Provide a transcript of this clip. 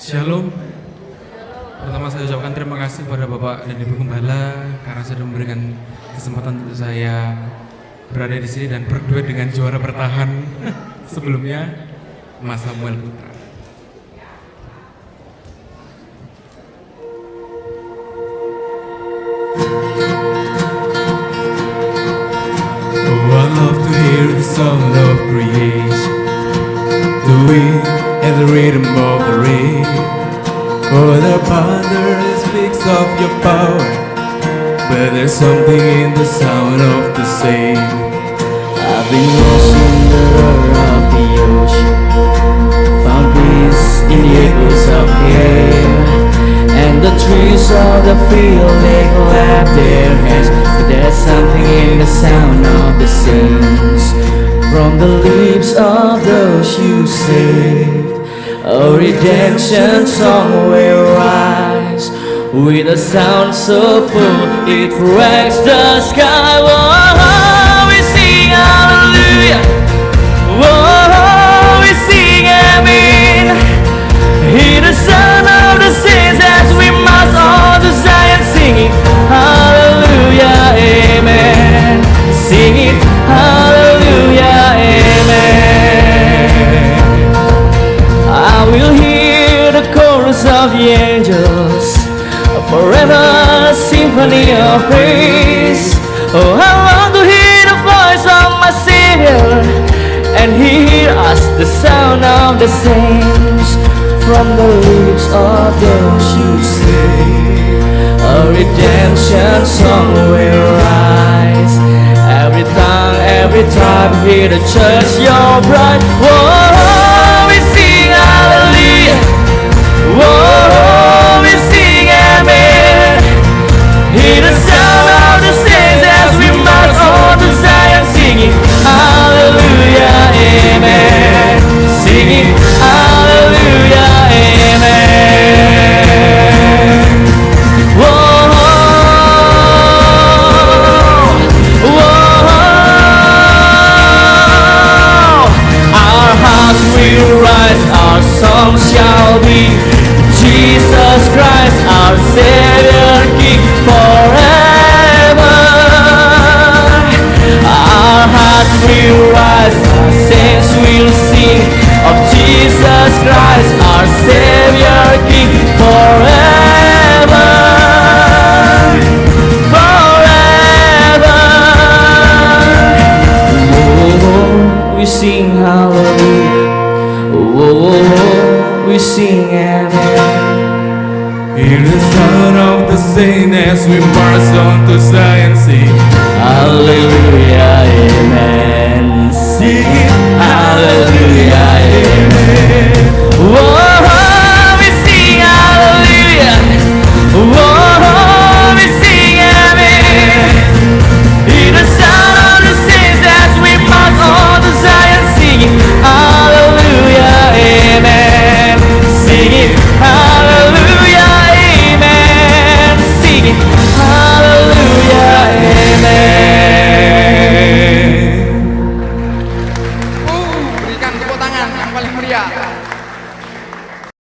Shalom. Pertama saya ucapkan terima kasih kepada Bapak dan Ibu Gembala karena sudah memberikan kesempatan untuk saya berada di sini dan berduet dengan juara bertahan sebelumnya, Mas Samuel Putra. Oh, I love to hear the sound of creation, the wind and the rhythm of the rain. For the thunder speaks of your power, but there's something in the sound of the same. I've been lost in the roar of the ocean, found peace in the echoes of the air, and the trees of the field they clap their hands. But there's something in the sound of the saints, from the lips of those you saved. A redemption song will rise with a sound so full it wrecks the sky. Whoa, we sing hallelujah. Whoa, we sing amen. Hear the sound of the saints as we march on to Zion, singing hallelujah, amen. Singing hallelujah, amen. I will hear the chorus of the angels, forever a symphony of praise. Oh, I want to hear the voice of my Savior, and hear us the sound of the saints, from the lips of those you save. A redemption song will rise. Every tongue, every tribe, hear the church, your bride. Whoa, we sing hallelujah. Whoa, we sing amen. Hear the sound of the saints as we march on to Zion, singing hallelujah, amen. Singing hallelujah, amen. Whoa, whoa. Our hearts will rise, our song shall be Jesus Christ, our Savior, King forever. Our hearts will rise, our saints will sing of Jesus Christ, our Savior, King forever. Forever. Oh, we sing hallelujah. Oh, we sing amen. Hear the sound of the saints as we march on to Zion, sing Hallelujah, amen.